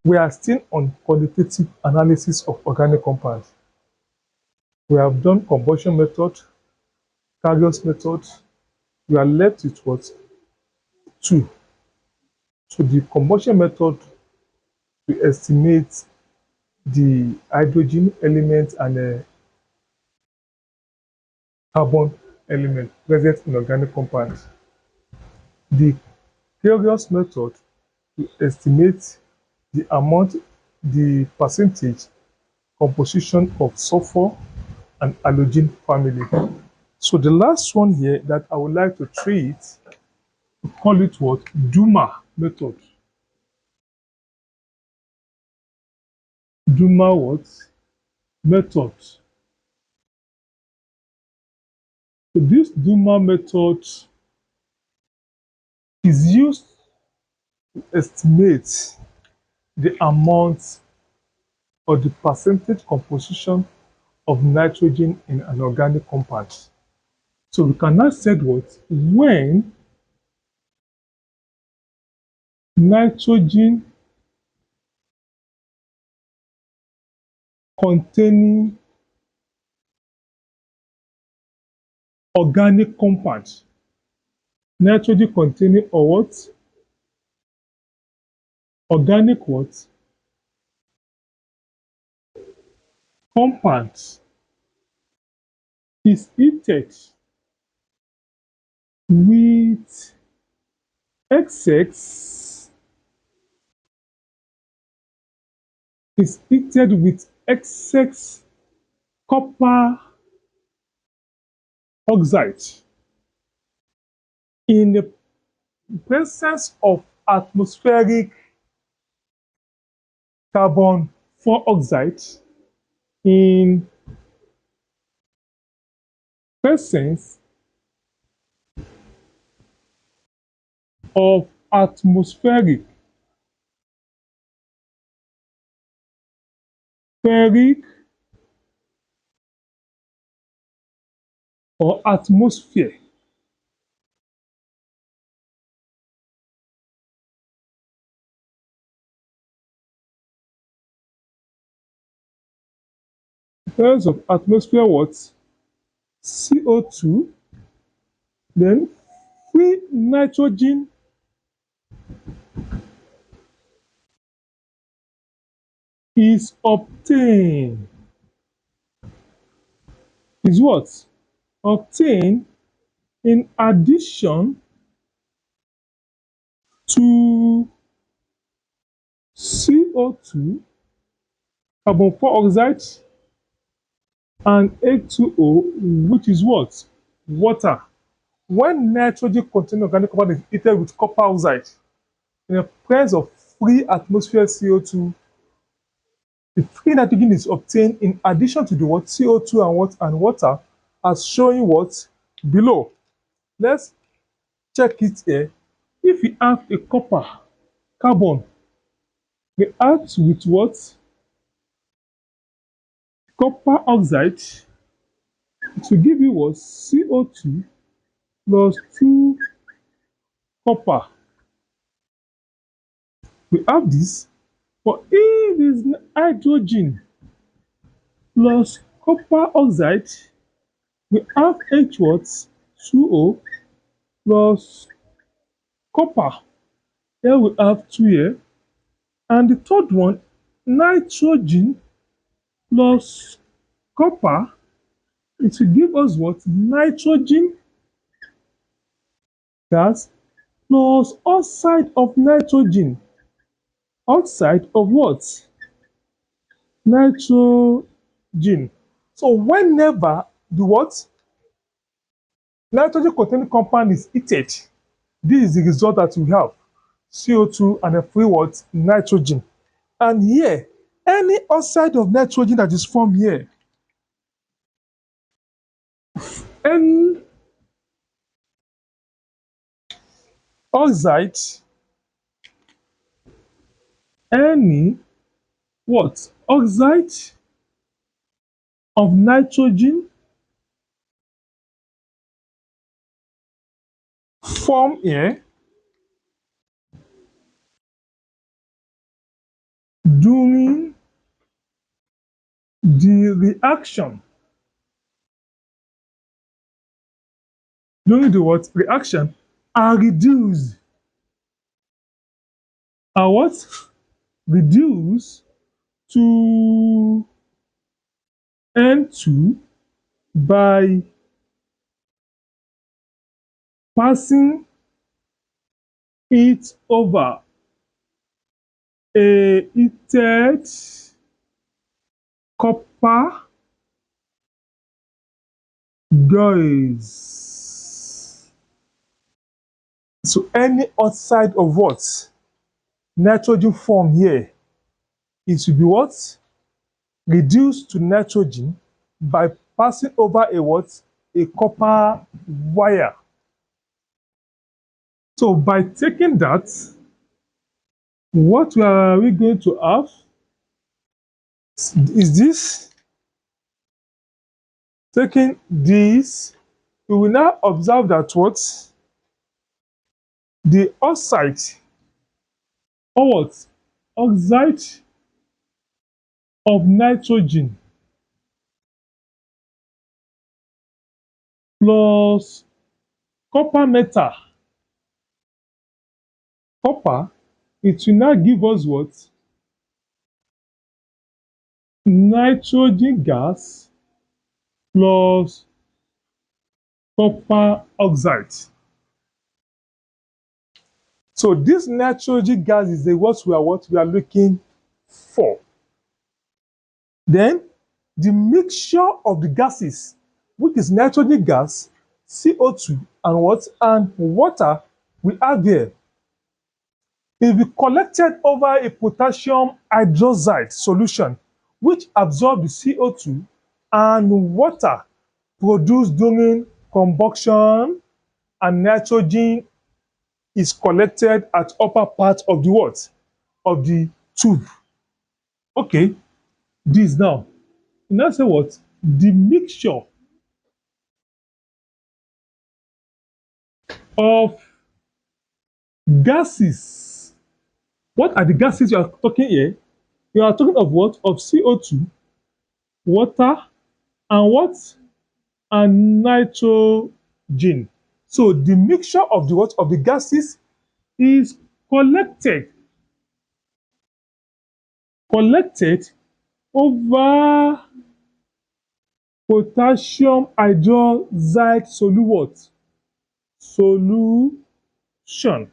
We are still on quantitative analysis of organic compounds. We have done combustion method, Carriers method. We are left with what? Two. So the combustion method to estimate the hydrogen element and carbon element present in organic compounds. The Carriers method to estimate the amount, the percentage composition of sulfur and halogen family. So the last one here that I would like to treat, we call it what? Duma method. Duma what? Method. So this Duma method is used to estimate the amount or the percentage composition of nitrogen in an organic compound. So we can now say what? When nitrogen containing organic compound, nitrogen containing or what? Organic what? Compound is heated with excess excess copper oxide in the presence of atmospheric carbon dioxide in presence of atmospheric spheric or atmosphere presence of atmosphere what? CO2, then free nitrogen is obtained. Is what? Obtained in addition to CO2, carbon dioxide, and H2O, which is what? Water. When nitrogen containing organic compound is heated with copper oxide in the presence of free atmosphere CO2, the free nitrogen is obtained in addition to the what? CO2 and what? And water, as showing what? Below. Let's check it here. If we have a copper carbon, we add with what? Copper oxide, it will give you what? CO2 plus 2 copper. We have this, but if it's hydrogen plus copper oxide, we have H what? 2O plus copper. Here we have 2 here. And the third one, nitrogen plus copper, it will give us what? Nitrogen gas plus oxide of nitrogen. Oxide of what? Nitrogen. So whenever the what? Nitrogen containing compound is heated, this is the result that we have. CO2 and a free what? Nitrogen. And here, any oxide of nitrogen that is formed here, any oxide, any what? Oxide of nitrogen form here during the reaction. During the what? Reaction are reduced. Are what? Reduced to N2 by passing it over a heated copper gas. So any outside of what? Nitrogen form here, it will be what? Reduced to nitrogen by passing over a what? A copper wire. So by taking that, what are we going to have is this. Taking this, we will now observe that what? The oxide or what? Oxide of nitrogen plus copper metal. Copper, it will now give us what? Nitrogen gas plus copper oxide. So this nitrogen gas is the what we are looking for. Then the mixture of the gases, which is nitrogen gas, CO2, and what? And water we have here. It will be collected over a potassium hydroxide solution, which absorbs the CO2 and water produced during combustion, and nitrogen is collected at upper part of the what? Of the tube. Okay, this now. Now say what? The mixture of gases. What are the gases you are talking here? You are talking of what? Of CO2, water, and what? And nitrogen. So the mixture of the what? Of the gases is collected over potassium hydroxide solution,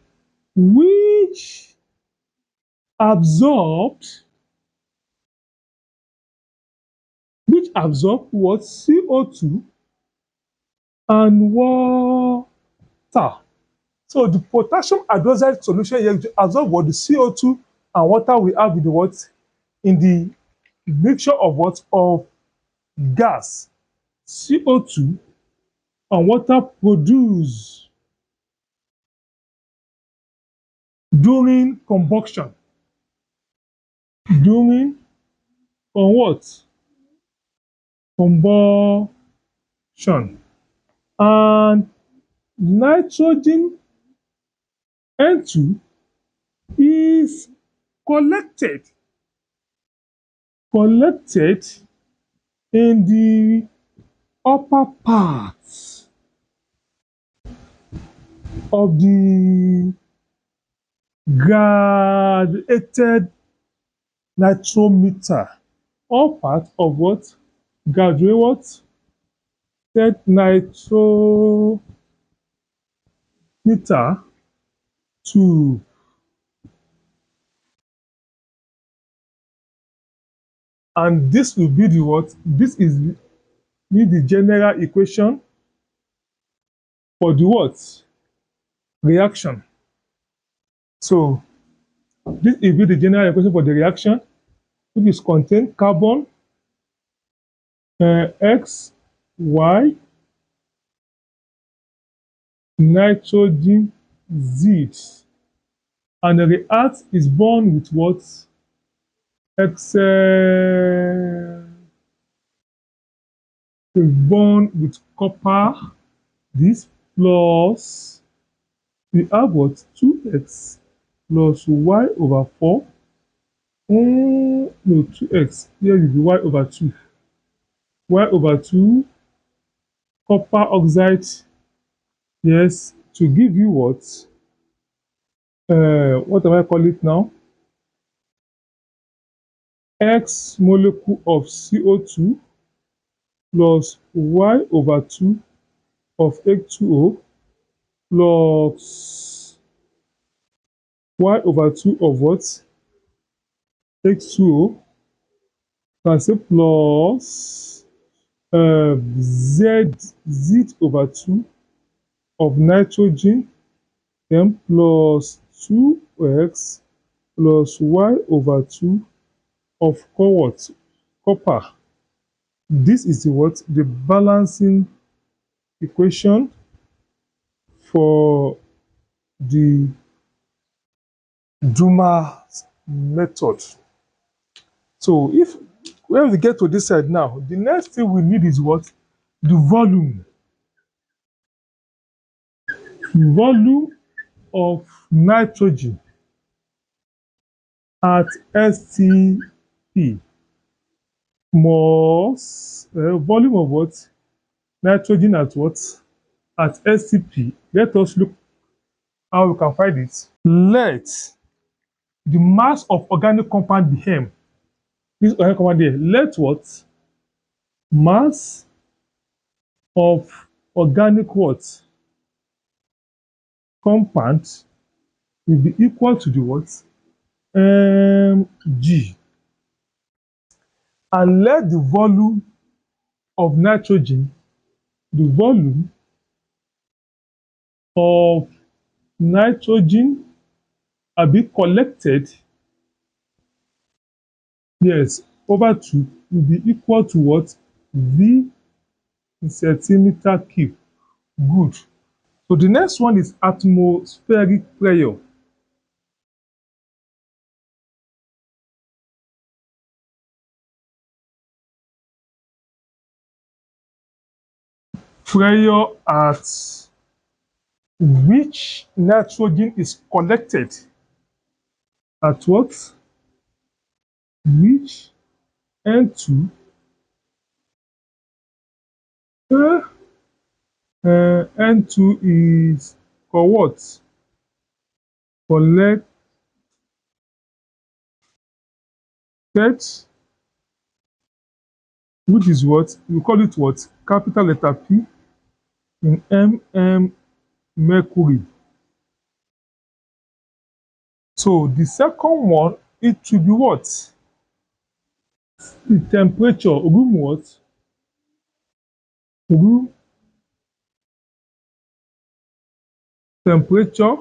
which absorbed what? CO2 and water. So the potassium hydroxide solution here absorb what? The CO2 and water we have in the what? In the mixture of what? Of gas, CO2 and water produced during combustion. During on what? Combustion. And nitrogen N2 is collected in the upper part of the graduated nitrometer. All part of what? Graduated nitrometer to. And this will be the what? This is be the general equation for the what? Reaction. So this will be the general equation for the reaction, which is contain carbon X, Y, nitrogen Z, and the react is born with what? X is born with copper, this plus we have what? 2x plus y over 4 No, 2x. Here will be y over 2. Y over 2 copper oxide. Yes, to give you what am I call it now? X molecule of CO2 plus y over 2 of H2O plus y over 2 of what? H2O, can say plus z over 2 of nitrogen, then plus 2x plus y over 2 of what? Copper. This is the what? The balancing equation for the Duma method. So if when we get to this side now, the next thing we need is what? The volume. Volume of nitrogen at STP must volume of what? Nitrogen at what? At STP. Let us look how we can find it. Let the mass of organic compound be m. This organic compound here. Let what? Mass of organic what? Compound will be equal to the what? Mg. And let the volume of nitrogen, the volume of nitrogen be collected, yes, over 2 will be equal to what? V in centimeter cube. Good. So the next one is atmospheric pressure. Pressure at which nitrogen is collected. At what? Which N2 N2 is for what? Collected, which is what? We call it what? Capital letter P in mercury. So the second one, it should be what? The temperature, room what? Room temperature.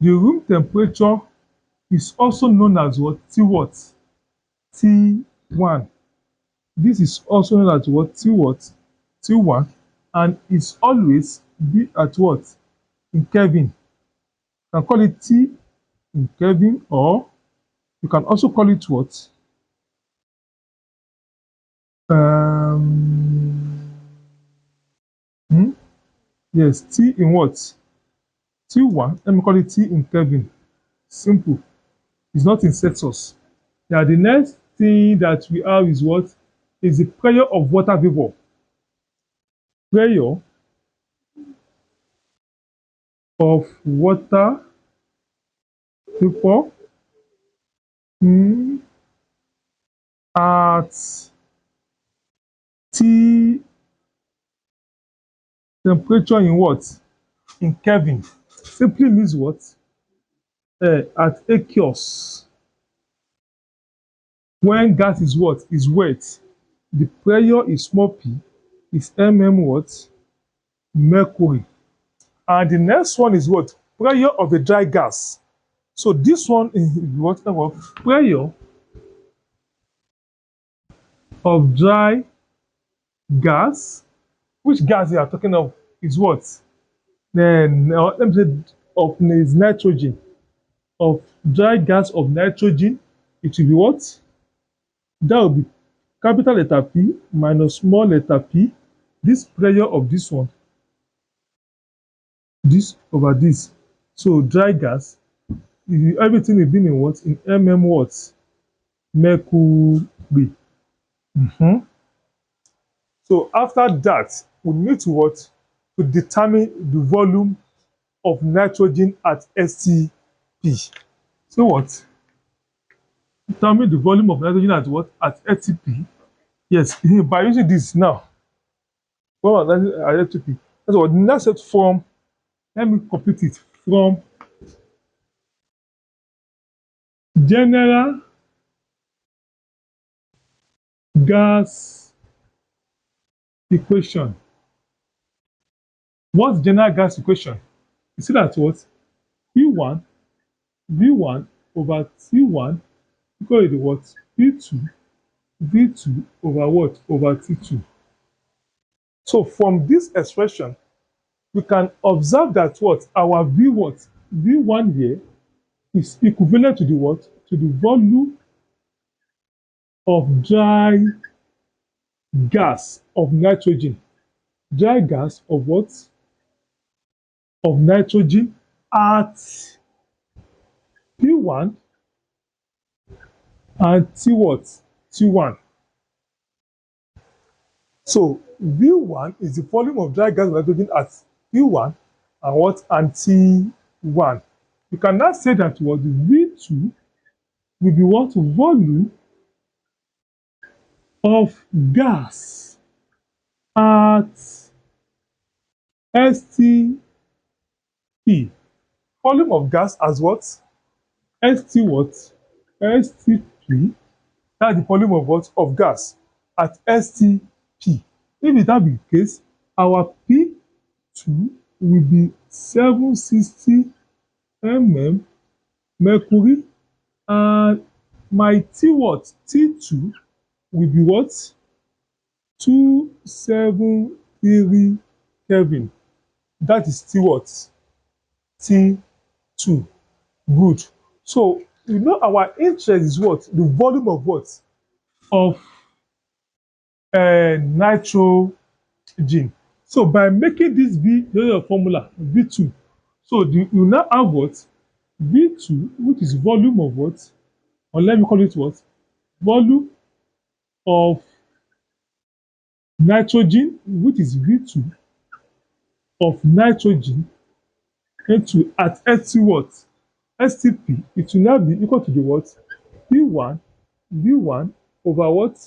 The room temperature is also known as what? T what? T1. This is also known as what? T what? T1. And it's always be at what? In Kelvin. You can call it T in Kelvin, or you can also call it what? Um, hmm? Yes, T in what? T1. Let me call it T in Kelvin. Simple. It's not in Celsius. Now, the next thing that we have is what? Is the pressure of water vapor. Pressure of water vapor at T temperature in what? In Kelvin. Simply means what? At aqueous. When gas is what? Is wet. The pressure is small p. Is what? Mercury. And the next one is what? Pressure of a dry gas. So this one is what? Pressure of dry gas. Which gas you are talking of is what? Then let me say of is nitrogen. Of dry gas of nitrogen, it will be what? That will be capital letter P minus small letter p. This pressure of this one, this over this. So dry gas, everything will be in what? In what? mercury. Mhm. So after that, we need to what? To determine the volume of nitrogen at STP. So what? Determine the volume of nitrogen at what? At STP. Yes, by using this now, what at STP? That's what. Next set from, let me complete it, from general gas equation. What's general gas equation? You see that what? P1 V1 over T1 equal to what? P2 V2 over what? Over T2. So from this expression, we can observe that what? Our V what? V1 here is equivalent to the what? To the volume of dry gas of nitrogen. Dry gas of what? Of nitrogen at P1 and T what? T1. So V1 is the volume of dry gas of nitrogen at P1 and what? And T1. You can now say that what? V2 will be what? Volume of gas at STP. Volume of gas as what? ST what? STP. That's the volume of what? Of gas at STP. If it that be the case, our P2 will be 760 mm mercury, and my T what? T2 will be what? 273 Kelvin. That is T what? T2. Good. So you know our interest is what? The volume of what? Of nitrogen. So by making this V, the formula V2. So you now have what? V2, which is volume of what? Or let me call it what? Volume of nitrogen, which is V2 of nitrogen into at ST what? STP, it will now be equal to the what? P1 V1 over what?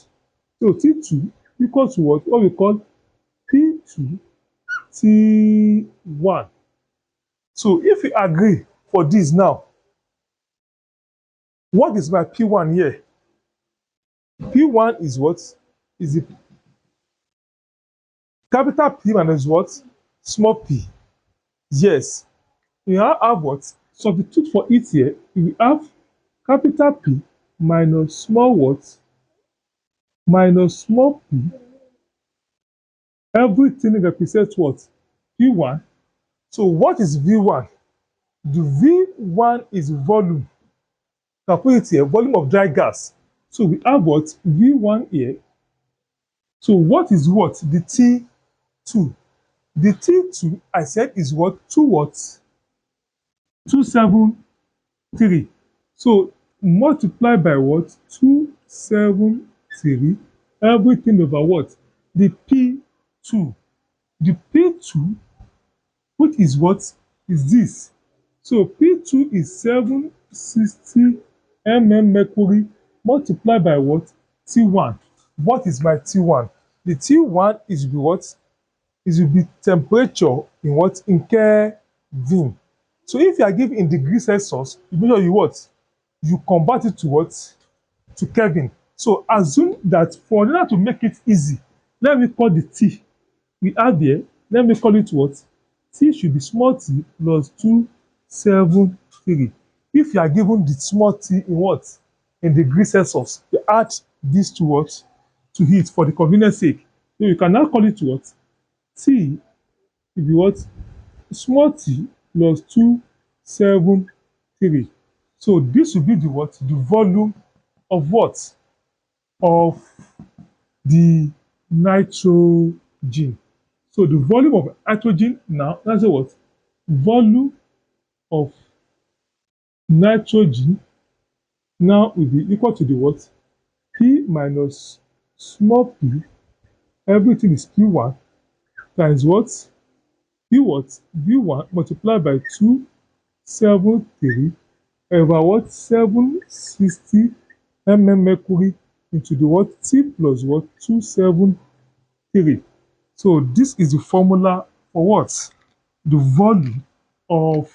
So T2 equal to what we call P2 T1. So if we agree for this now, what is my P1 here? P1 is what? Is the capital P minus what? Small p. Yes. We now have what? Substitute for it here. We have capital P minus small what? Minus small p. Everything represents what? P1. So what is V1? The V1 is volume. Can put it here, volume of dry gas. So we have what? V1 here. So what is what? The T2. The T2 I said is what? 2 what? 273. So multiply by what? 273. Everything over what? The P2. The P2, which is what? Is this. So P2 is 760 mm mercury multiplied by what? T1. What is my T1? The T1 is the what? Is will be temperature in what? In Kelvin. So if you are given in degrees Celsius, you make sure you what? You convert it to what? To Kelvin. So assume that for order to make it easy, let me call the T we have here, let me call it what? T should be small t plus 273. If you are given the small t in what? In degrees Celsius, you add this to what? To it for the convenience sake. So you can now call it what? T will be what? Small t plus 273. So this will be the what? The volume of what? Of the nitrogen. So the volume of nitrogen now, that's what? Volume of nitrogen now will be equal to the what? P minus small p, everything is P1 times what? P what? V1 multiplied by 273 over what? 760 mercury into the what? T plus what? 273. So this is the formula for what? The volume of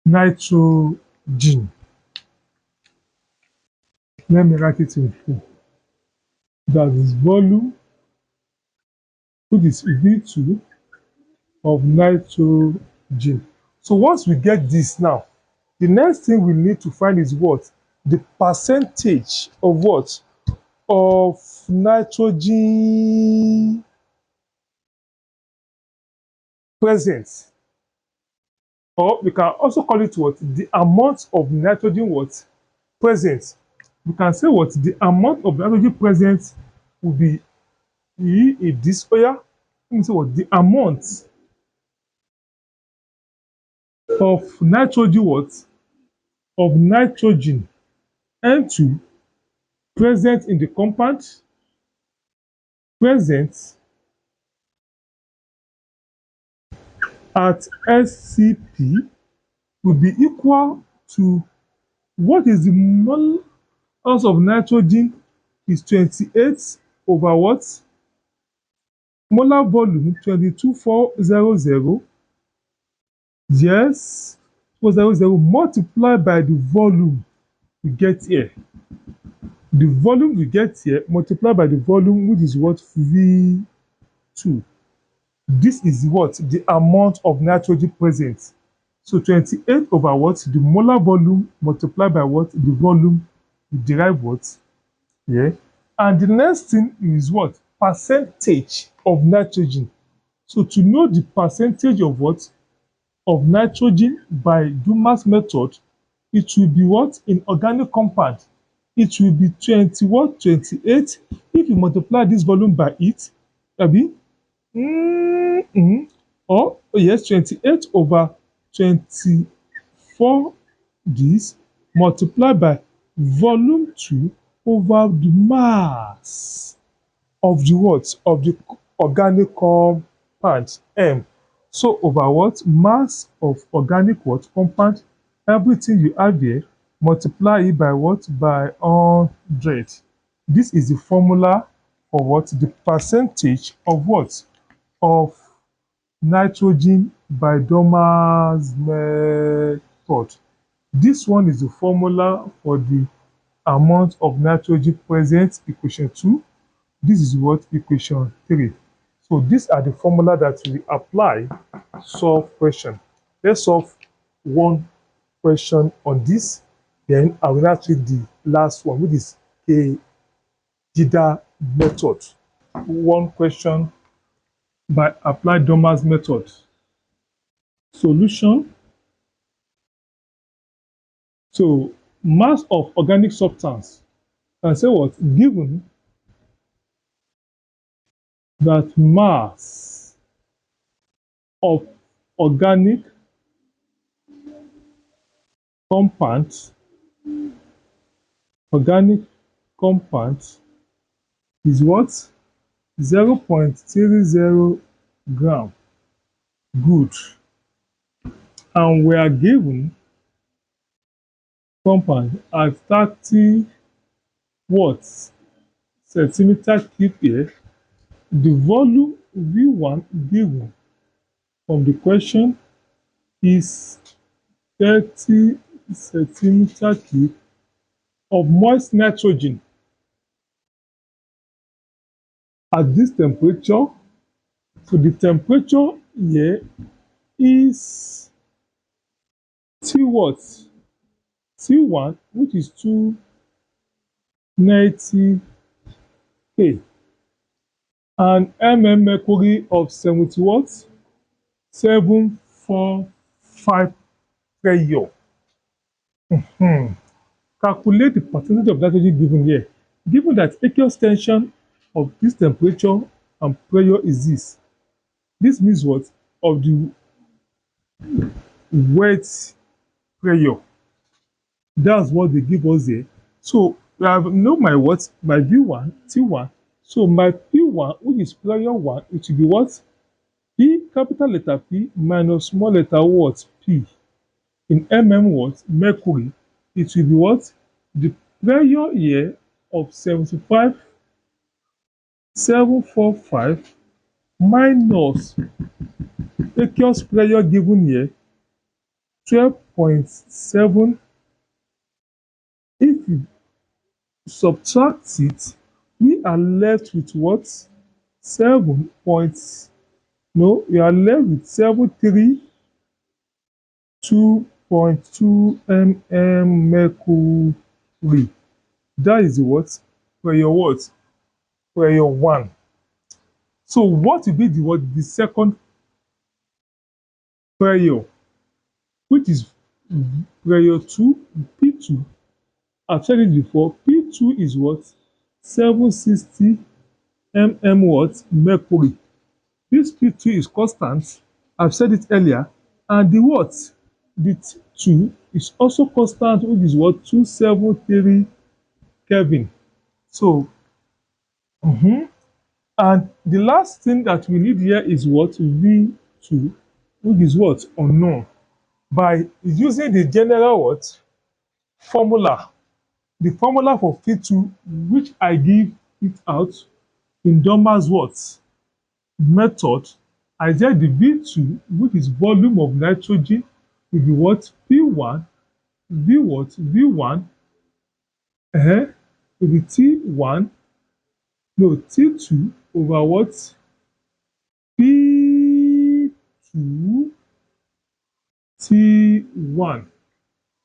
nitrogen. Let me write it in full. That is volume, which is V2 of nitrogen. So once we get this now, the next thing we need to find is what? The percentage of what? Of nitrogen present. Or we can also call it what? The amount of nitrogen what? Present. We can say what? The amount of nitrogen present will be E in this here. Let me say what? The amount of nitrogen what? Of nitrogen N2 present in the compound, present at SCP will be equal to what is the moles of nitrogen is 28 over what? Molar volume 22400. Yes, 400 multiplied by the volume we get here. The volume we get here multiplied by the volume, which is what? V2. This is what? The amount of nitrogen present. So 28 over what? The molar volume multiplied by what? The volume. We derive what? Yeah. And the next thing is what? Percentage of nitrogen. So to know the percentage of what? Of nitrogen by Dumas method, it will be what? In organic compound, it will be 20 what? 28. If you multiply this volume by it, abi, or yes, 28 over 24 this multiplied by volume 2 over the mass of the what? Of the organic compound M. So over what? Mass of organic what? Compound. Everything you add there, multiply it by what? By 100. This is the formula for what? The percentage of what? Of nitrogen by Dumas method. This one is the formula for the amount of nitrogen present, equation 2. This is what? Equation 3. So these are the formula that we apply to solve question. Let's solve one question on this. Then I will now treat the last one, which is a Kjeldahl method. One question by applied Dumas method. Solution. So mass of organic substance. Can say what? Given that mass of organic compounds organic compound is what? 0.30 gram. Good. And we are given compound at 30 watts centimeter cube here. The volume V1 given from the question is 30 centimeter cube of moist nitrogen at this temperature. So the temperature here is T watts, T1, which is 290 K, and mercury of 70 watts, 745 pressure. Calculate the percentage of nitrogen given here. Given that aqueous tension of this temperature and pressure is this. This means what? of the wet pressure. That's what they give us there. So I have know my what? My V1, T1. So my P1, which is pressure 1, it will be what? P, capital letter P minus small letter what? P. In what? Mercury. It will be what? The pressure here of 75,745 minus aqueous pressure given here 12.7. If you subtract it, we are left with what? 7 point, no, we are left with 732.2 mercury. That is what? For your what? For your 1. So what will be the what? The second pressure, which is pressure 2, P2. I've said it before. P2 is what? 760 what? Mercury. This P2 is constant. I've said it earlier. And the what? The T2 is also constant, which is what? 273 Kelvin. So, and the last thing that we need here is what? V2, which is what? Unknown. By using the general what? Formula. The formula for V2, which I give it out in Dumas what? Method, I get the V2, which is volume of nitrogen, will be what? P1, V what? V1, will be T1, no, T2 over what? P2, T1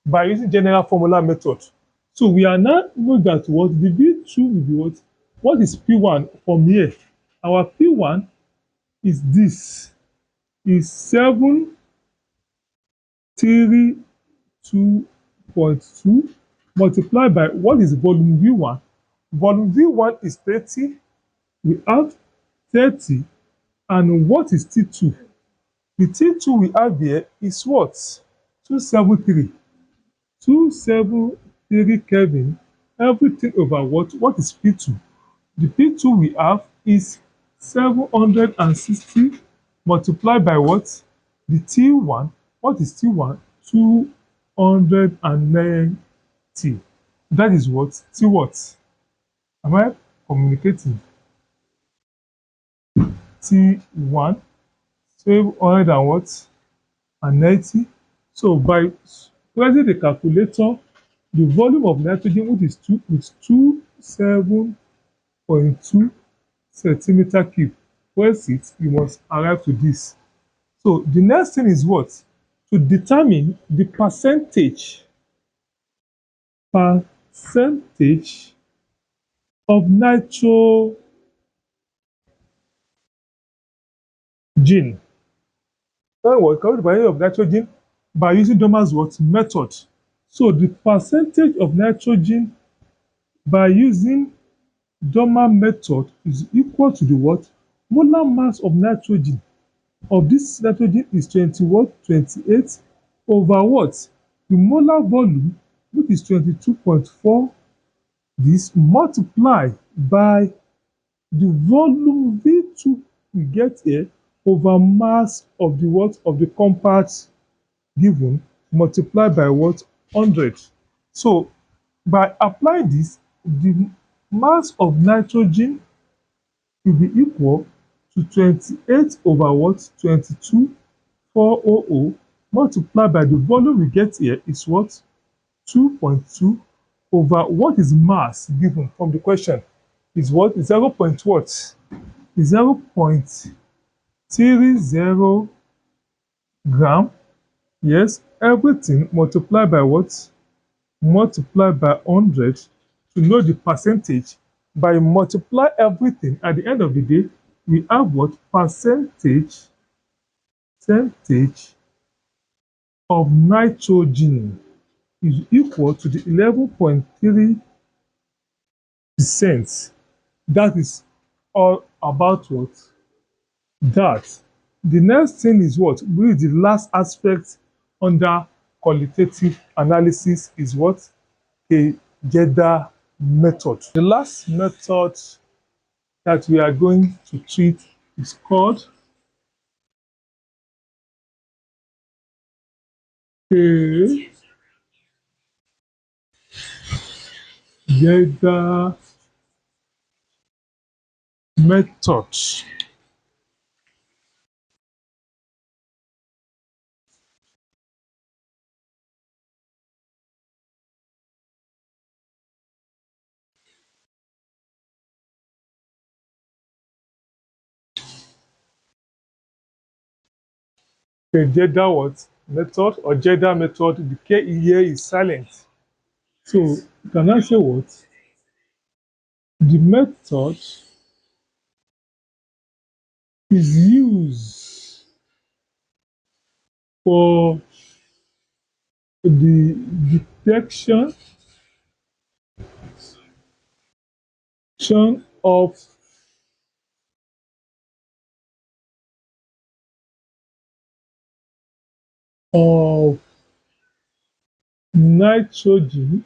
by using general formula method. So we are now know that what the V2 will be what? What is P1 from here? Our P1 is this, is 732.2 multiplied by what is volume V1? Volume V1 is 30. We have 30. And what is T2? The T2 we have here is what? 273. 273 Kelvin. Everything over what? What is P2? The P2 we have is 760 multiplied by what? The T1. What is T1? 290. That is what? T what? Am I communicating? T1, 700 and what? And 90. So by pressing the calculator, the volume of nitrogen, which is 27.2 centimeter cube. Press it, you must arrive to this. So the next thing is what? To determine the percentage of nitrogen. What calculate the percentage of nitrogen by using Dumas what method. So the percentage of nitrogen by using Dumas method is equal to the what? Molar mass of nitrogen of this nitrogen is 20 what? 28 over what? The molar volume, which is 22.4, this multiplied by the volume V2 we get here over mass of the what? Of the compound given multiplied by what? 100. So by applying this, the mass of nitrogen will be equal to 28 over what? 22,400 multiplied by the volume we get here is what? 2.2 over what is mass given from the question is what? 0. What? 0.30 gram. Yes, everything multiplied by what? Multiplied by 100 to know the percentage. By multiply everything, at the end of the day, we have what? Percentage of nitrogen is equal to the 11.3%. That is all about what? That. The next thing is what? Really the last aspect under qualitative analysis is what? A Kjeldahl method. The last method that we are going to treat is called a Kjeldahl method. A Kjeldahl what? Method or Kjeldahl method. The K here is silent. So you can now say what? The method is used for the detection of of nitrogen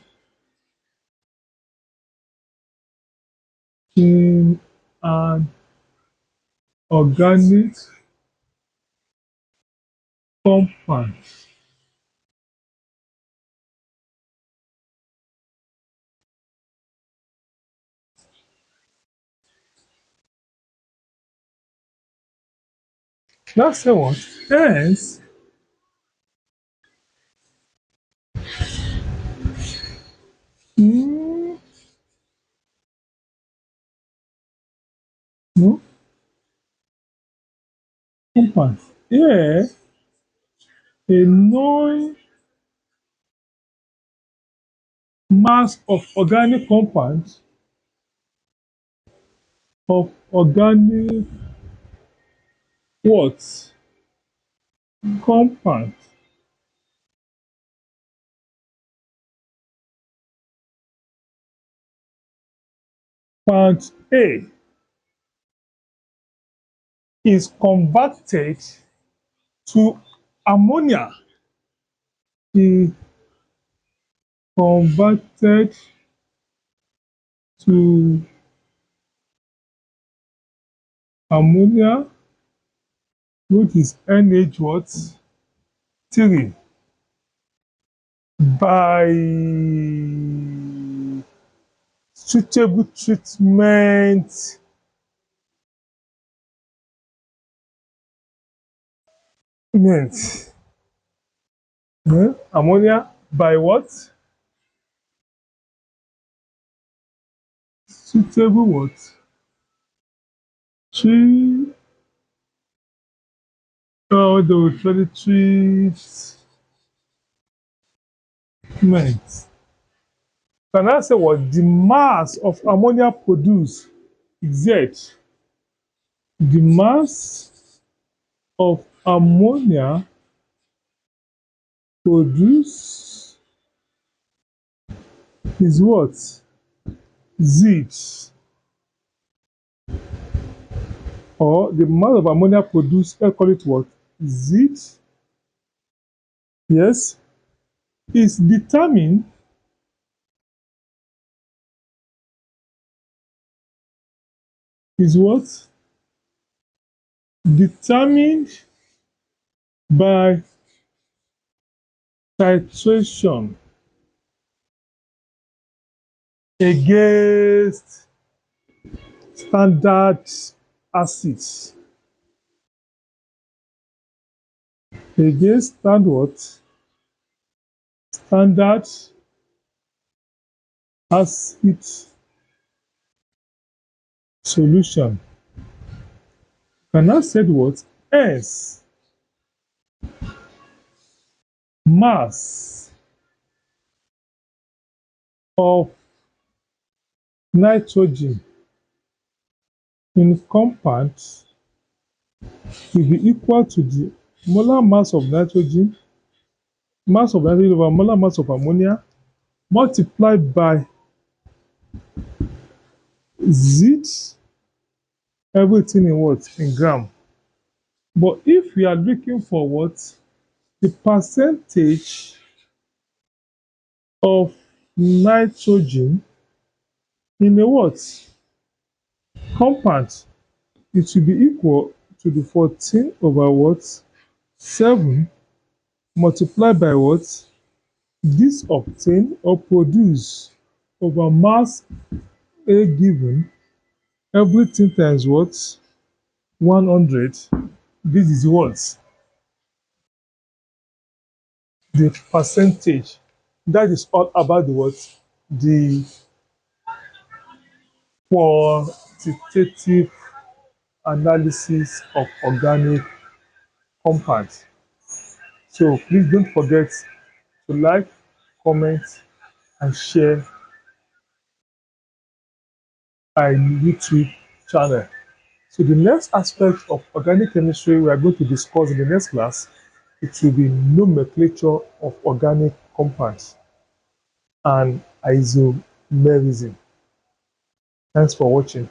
in an organic compound. That's what. Hence, mm, no, compound. Here, a known mass of organic compound of organic what? Compound. Compound A is converted to ammonia. Is converted to ammonia, which is NH what? 3 by suitable treatment meant. Ammonia by what? Suitable what? Treatment. The treatment. Can I say what? The mass of ammonia produced is Z. The mass of ammonia produced is what? Z. Or the mass of ammonia produced, I call it what? Z. Yes. Is determined is what? Determined by titration against standard acids. Against standard what? Standard acid solution. Can I say what? S mass of nitrogen in compound will be equal to the molar mass of nitrogen over molar mass of ammonia multiplied by Z, everything in what? In gram. But if we are looking for what the percentage of nitrogen in a what compound, it will be equal to the 14 over what 7 multiplied by what this obtained or produce over mass A given everything times what 100. This is what the percentage. That is all about the what the quantitative analysis of organic compounds. So please don't forget to like, comment, and share our YouTube channel. So the next aspect of organic chemistry we are going to discuss in the next class, it will be nomenclature of organic compounds and isomerism. Thanks for watching.